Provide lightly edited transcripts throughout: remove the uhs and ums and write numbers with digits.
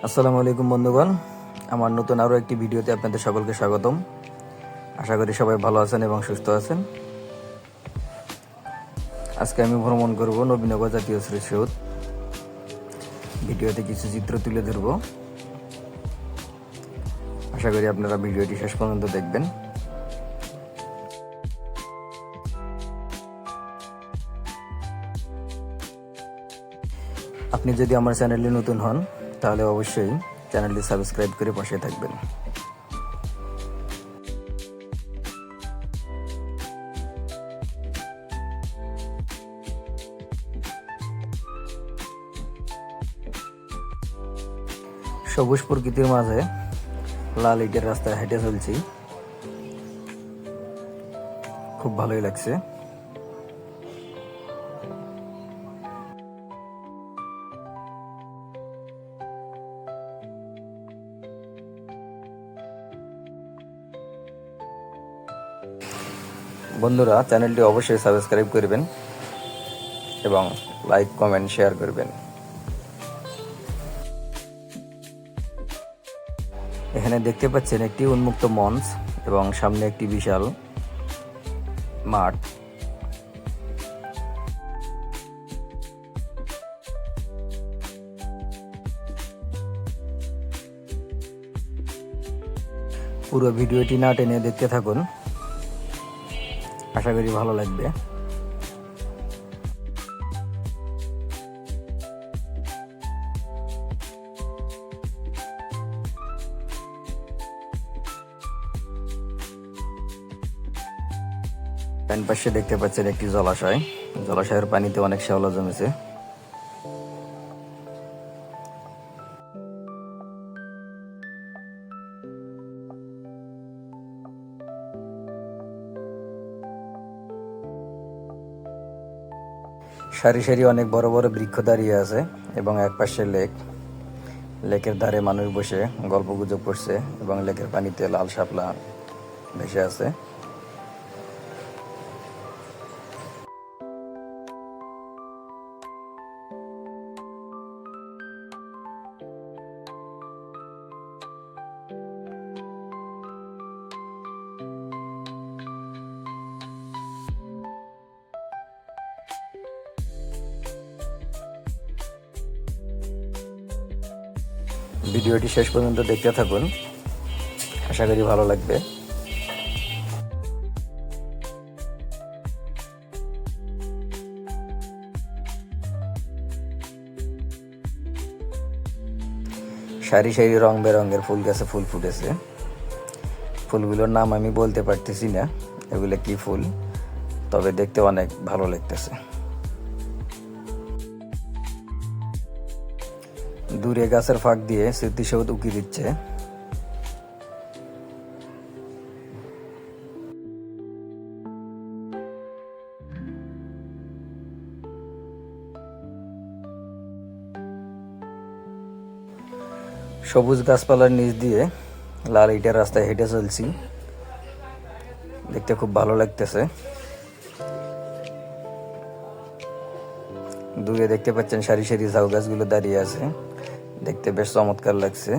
আসসালামু আলাইকুম বন্ধুগণ, আমার নতুন আরও একটি ভিডিওতে আপনাদের সকলকে স্বাগতম। আশা করি সবাই ভালো আছেন এবং সুস্থ আছেন। আজকে আমি ভ্রমণ করব নবীনগর জাতীয় স্মৃতিসৌধ। ভিডিওতে কিছু চিত্র তুলে ধরব। আশা করি আপনারা ভিডিওটি শেষ পর্যন্ত দেখবেন। আপনি যদি আমার চ্যানেলে নতুন হন তাহলে অবশ্যই চ্যানেলটি সাবস্ক্রাইব করে পাশে থাকবেন। সবুজ প্রকৃতির মাঝে লাল ইটের রাস্তায় হেঁটে চলছি, খুব ভালোই লাগছে। বন্ধুরা, চ্যানেলটি অবশ্যই সাবস্ক্রাইব করবেন এবং লাইক, কমেন্ট, শেয়ার করবেন। এখানে দেখতে পাচ্ছেন একটি উন্মুক্ত মঞ্চ এবং সামনে একটি বিশাল মাঠ। পুরো ভিডিওটি না টেনে দেখতে থাকুন, আশা করি ভালো লাগবে। ডান পাশে দেখতে পাচ্ছেন একটি জলাশয়। জলাশয়ের পানিতে অনেক শ্যাওলা জমেছে। সারি সারি অনেক বড় বড় বৃক্ষ দাঁড়িয়ে আছে এবং এক পাশে লেক। লেকের ধারে মানুষ বসে গল্পগুজব করছে এবং লেকের পানিতে লাল শাপলা ভেসে আছে। ভিডিওটি শেষ পর্যন্ত দেখতে থাকুন, আশা করি ভালো লাগবে। সারি সারি রং বেরঙের ফুল গাছে ফুল ফুটেছে। ফুলগুলোর নাম আমি বলতে পারতেছি না এগুলো কি ফুল, তবে দেখতে অনেক ভালো লাগতেছে। দূরে গাছের ফাঁক দিয়ে স্মৃতিসৌধ উকি দিচ্ছে। সবুজ গাছপালার নিচ দিয়ে লাল ইটের রাস্তায় হেঁটে চলছি, দেখতে খুব ভালো লাগতেছে। দূরে দেখতে পাচ্ছেন সারি সারি ঝাউ গাছগুলো দাঁড়িয়ে আছে, দেখতে বেশ চমৎকার লাগছে।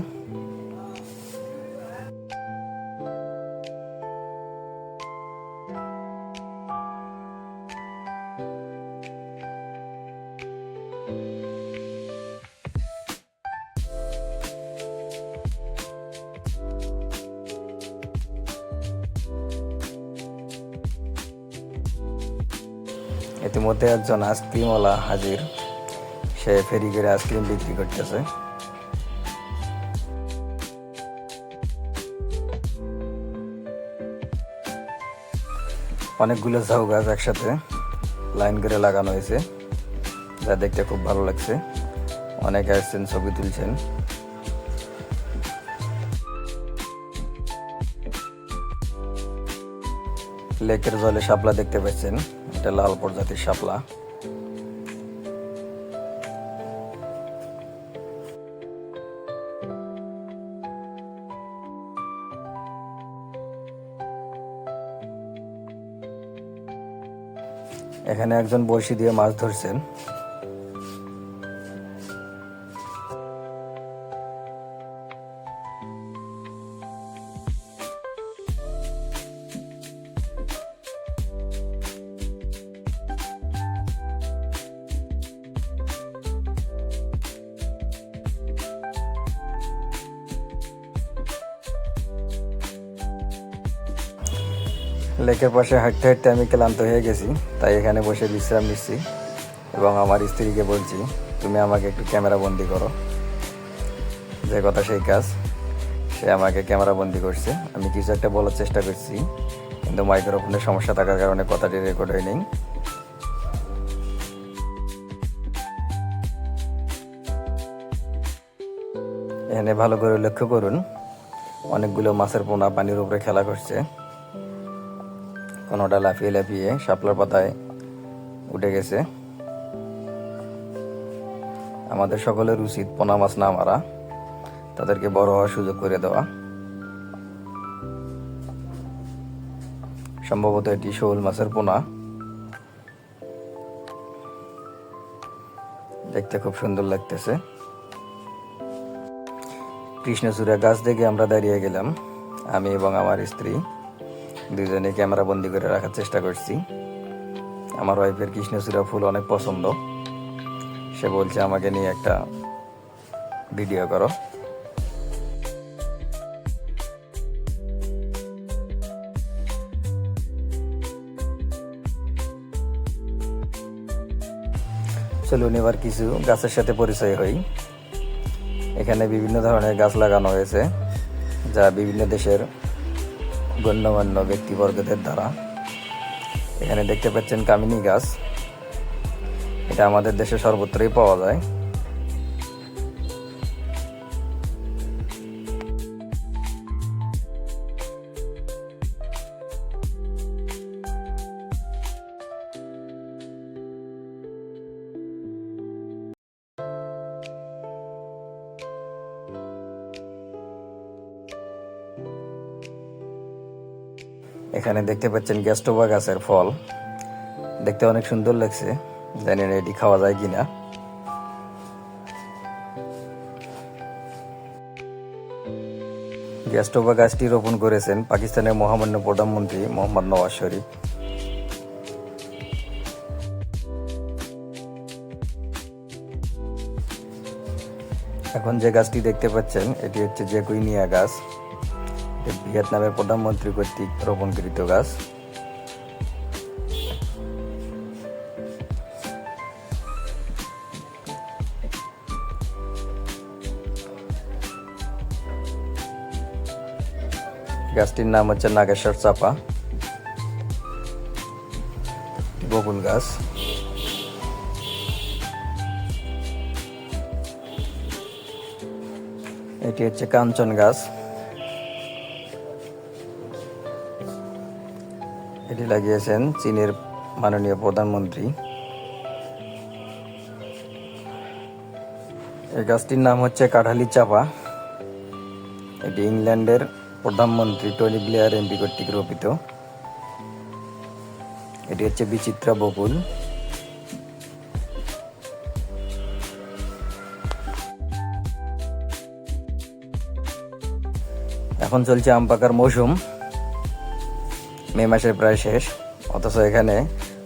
ইতিমধ্যে একজন আইসক্রিমওয়ালা হাজির, সে ফেরি করে আইসক্রিম বিক্রি করতেছে। অনেকগুলো ঝাউ গাছ একসাথে লাইন করে লাগানো হয়েছে, যা দেখতে খুব ভালো লাগছে। অনেকে আসছেন, ছবি তুলছেন। লেকের জলে শাপলা দেখতে পাচ্ছেন, এটা লাল প্রজাতির শাপলা। এখানে একজন বড়শি দিয়ে মাছ ধরছেন। লেকের পাশে হাঁটতে হাঁটতে আমি ক্লান্ত হয়ে গেছি, তাই এখানে বসে বিশ্রাম নিচ্ছি এবং আমার স্ত্রীকে বলছি তুমি আমাকে একটু ক্যামেরা বন্দি করো। যে কথা সেই কাজ, সে আমাকে ক্যামেরা বন্দি করছে। আমি কিছু একটা বলার চেষ্টা করছি, কিন্তু মাইক্রোফোনের সমস্যা থাকার কারণে কথাটি রেকর্ড হয়নি। এখানে ভালো করে লক্ষ্য করুন, অনেকগুলো মাছের পোনা পানির উপরে খেলা করছে। কোনোটা লাফিয়ে লাফিয়ে শাপলার পাতায় উঠে গেছে। আমাদের সকলের উচিত পোনা মাছ না মারা, তাদেরকে বড় হওয়ার সুযোগ করে দেওয়া। সম্ভবত এটি শোল মাছের পোনা, দেখতে খুব সুন্দর লাগতেছে। কৃষ্ণচূড়া গাছ দেখে আমরা দাঁড়িয়ে গেলাম। আমি এবং আমার স্ত্রী দুজনে ক্যামেরা বন্দি করে রাখার চেষ্টা করছি। আমার ওয়াইফের কৃষ্ণচূড়া ফুল অনেক পছন্দ, সে বলছে আমাকে নিয়ে একটা ভিডিও করো। চলুন এবার কিছু গাছের সাথে পরিচয় হই। এখানে বিভিন্ন ধরনের গাছ লাগানো হয়েছে, যা বিভিন্ন দেশের গণ্যমান্য ব্যক্তিবর্গদের দ্বারা। এখানে দেখতে পাচ্ছেন কামিনী গাছ, এটা আমাদের দেশে সর্বত্রই পাওয়া যায়। এখানে দেখতে পাচ্ছেন গ্যাস্টোবা গাছের ফল, দেখতে অনেক সুন্দর লাগছে। জানি না এটি খাওয়া যায় কিনা। গ্যাস্টোবা গাছটি রোপণ করেছেন পাকিস্তানের মহামান্য প্রধানমন্ত্রী মোহাম্মদ নওয়াজ শরীফ। এখন যে গাছটি দেখতে পাচ্ছেন এটি হচ্ছে জেকুইনিয়া গাছ, ভিয়েতনামের প্রধানমন্ত্রী কর্তৃক রোপণকৃত গাছ। গাছটির নাম হচ্ছে নাগেশ্বর চাপা, বকুল গাছ। এটি হচ্ছে কাঞ্চন গাছ, এটি লাগিয়েছেন চীনের মাননীয় প্রধানমন্ত্রী। এই গাছটির নাম হচ্ছে কাঠালি চাপা, এটি ইংল্যান্ডের প্রধানমন্ত্রী টনি ব্লেয়ার এমপি কর্তৃক রোপিত। এটি হচ্ছে বিচিত্রা বকুল। এখন চলছে আম পাকার মৌসুম, মে মাসের প্রায় শেষ, অথচ এখানে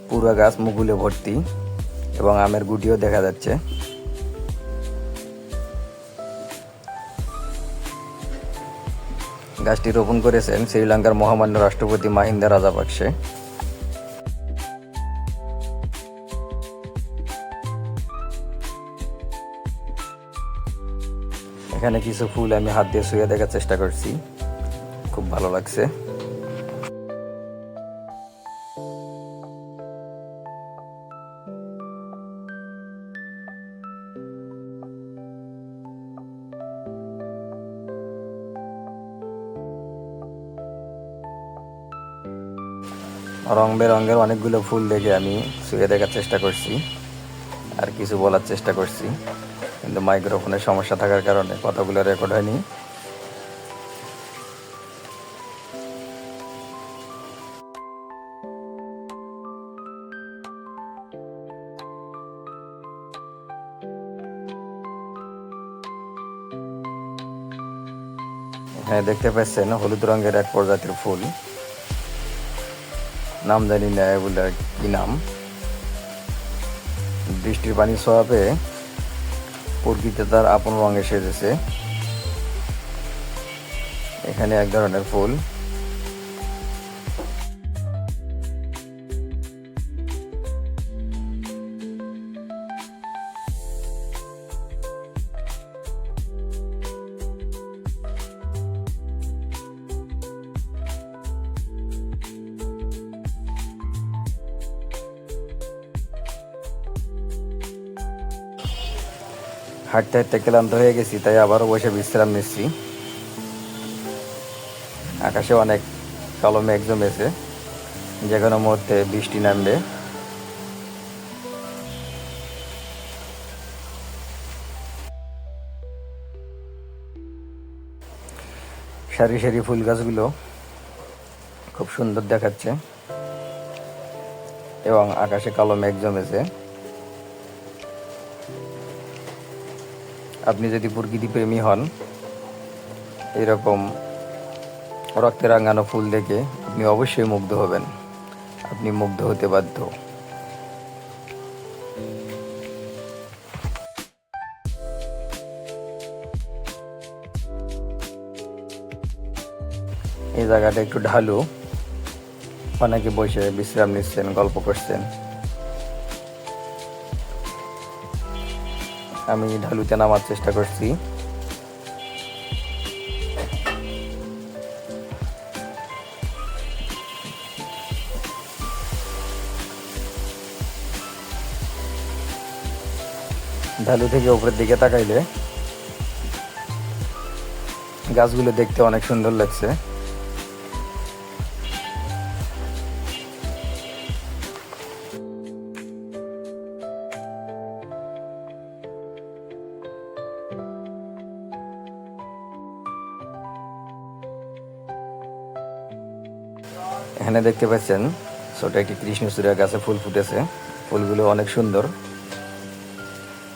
পুরো গাছ মুকুলে ভর্তি এবং আমের গুটিও দেখা যাচ্ছে। গাছটি রোপণ করেছেন শ্রীলঙ্কার মহামান্য রাষ্ট্রপতি মাহিন্দা রাজাপাকসে। এখানে কিছু ফুল আমি হাত দিয়ে ছুঁয়ে দেখার চেষ্টা করছি, খুব ভালো লাগছে। রং বেরঙের অনেকগুলো ফুল দেখে আমি ছুঁয়ে দেখার চেষ্টা করছি আর কিছু বলার চেষ্টা করছি, কিন্তু মাইক্রোফোনের সমস্যা থাকার কারণে কথাগুলো রেকর্ড হয়নি। এখানে দেখতে পাচ্ছেন হলুদ রঙের এক প্রজাতির ফুল, নাম জানি না এগুলো কি নাম। বৃষ্টির পানি ছোঁয়া পেয়ে প্রকৃতি তার আপন রঙে সেজেছে। এখানে এক ধরনের ফুল। হাঁটতে হাঁটতে ক্লান্ত হয়ে গেছি, তাই আবারও বসে বিশ্রাম নিচ্ছি। আকাশে অনেক কালো মেঘ জমেছে, যে কোনো মুহূর্তে বৃষ্টি নামবে। সারি সারি ফুল গাছগুলো খুব সুন্দর দেখাচ্ছে এবং আকাশে কালো মেঘ জমেছে। আপনি যদি প্রকৃতি প্রেমী হন, এরকম রক্তে রাঙানো ফুল দেখে আপনি অবশ্যই মুগ্ধ হবেন। আপনি মুগ্ধ হতে বাধ্য। এই জায়গাটা একটু ঢালু, অনেকে বসে বিশ্রাম নিচ্ছেন, গল্প করছেন। আমি ঢালুতে নামার চেষ্টা করছি। ঢালু থেকে উপরের দিকে তাকাইলে গাছগুলো দেখতে অনেক সুন্দর লাগছে। এখানে দেখতে পাচ্ছেন ছোট একটি কৃষ্ণচূড়া গাছে ফুল ফুটেছে। ফুলগুলো অনেক সুন্দর।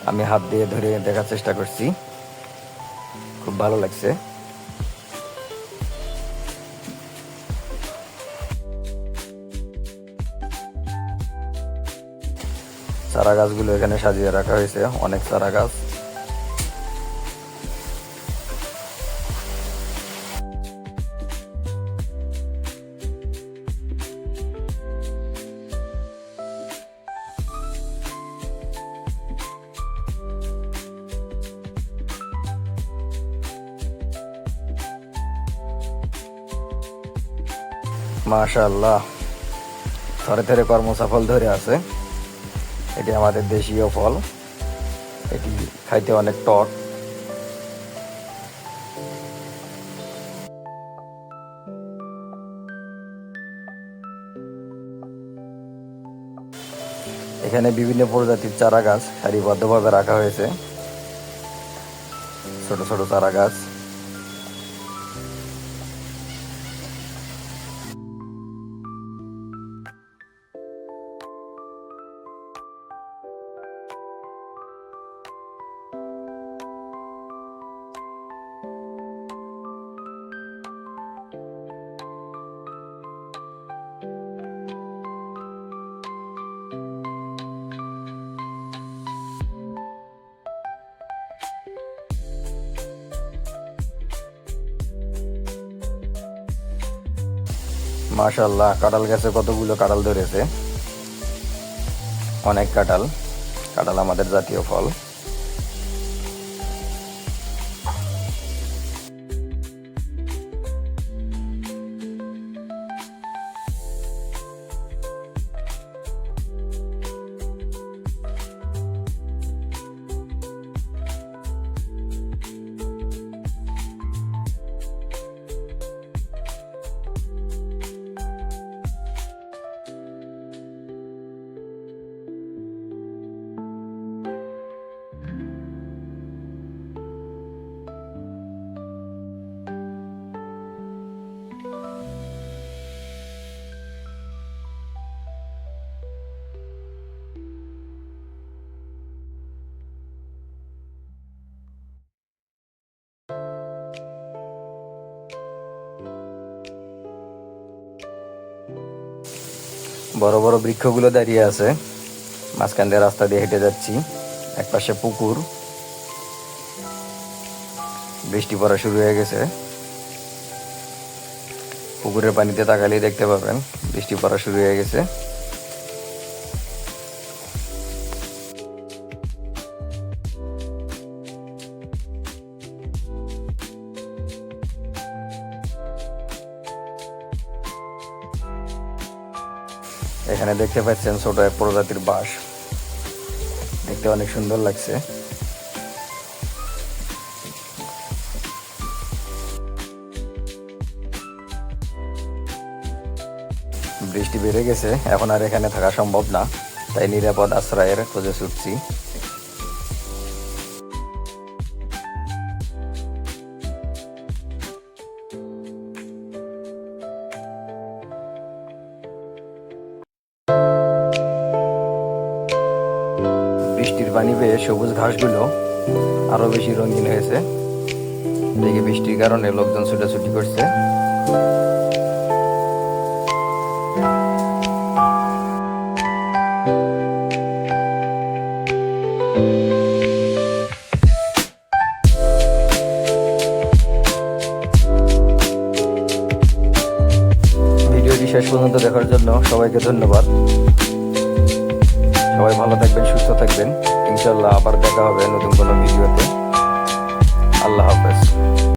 আমি হাত দিয়ে ধরে দেখার চেষ্টা করছি, খুব ভালো লাগছে। চারা গাছগুলো এখানে সাজিয়ে রাখা হয়েছে, অনেক চারা গাছ। মাশাআল্লাহ, থরে থরে কর্মচা ফল ধরে আছে। এটি আমাদের দেশীয় ফল, এটি খাইতে অনেক টক। এখানে বিভিন্ন প্রজাতির চারা গাছ সারিবদ্ধভাবে রাখা হয়েছে, ছোট ছোট চারা গাছ। মাশাআল্লাহ, কাঁঠাল গাছে কতগুলো কাঁঠাল ধরেছে, অনেক কাঁঠাল। কাঁঠাল আমাদের জাতীয় ফল। বড় বড় বৃক্ষগুলো দাঁড়িয়ে আছে। মাঝখান দিয়ে রাস্তা দিয়ে হেঁটে যাচ্ছি। একপাশে পুকুর, বৃষ্টি পড়া শুরু হয়ে গেছে। পুকুরের পানিতে তাকালেই দেখতে পাবেন বৃষ্টি পড়া শুরু হয়ে গেছে। এখানে দেখতে পাচ্ছেন ছোট এক প্রজাতির বাঁশ, দেখতে অনেক সুন্দর লাগছে। বৃষ্টি বেড়ে গেছে, এখন আর এখানে থাকা সম্ভব না, তাই নিরাপদ আশ্রয়ের খোঁজে ছুটছি। বৃষ্টির পানি পেয়ে সবুজ ঘাসগুলো আরো বেশি রঙিন হয়েছে। দেখি বৃষ্টির কারণে লোকজন ছুটাছুটি করছে। ভিডিওটি শেষ পর্যন্ত দেখার জন্য সবাইকে ধন্যবাদ। সবাই ভালো থাকবেন, সুস্থ থাকবেন। ইনশাল্লাহ আবার দেখা হবে নতুন কোনো ভিডিওতে। আল্লাহ হাফেজ।